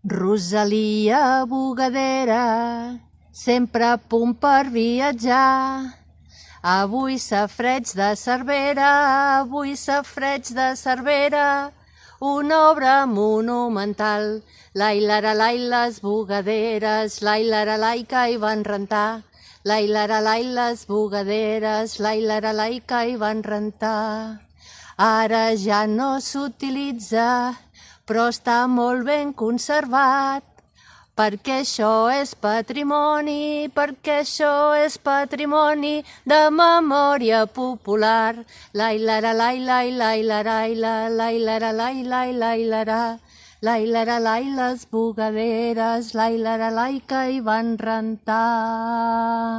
Rosalia Bugadera, sempre a punt per viatjar. Avui safareig de Cervera, avui safareig de Cervera, una obra monumental. Lai, les bugaderes, lai, que hi van rentar. Lai, les bugaderes, lai, que hi van rentar. Ara ja no s'utilitza, però està molt ben conservat, perquè això és patrimoni, de memòria popular. Lai, lai, les bugaderes, lai, que hi van rentar.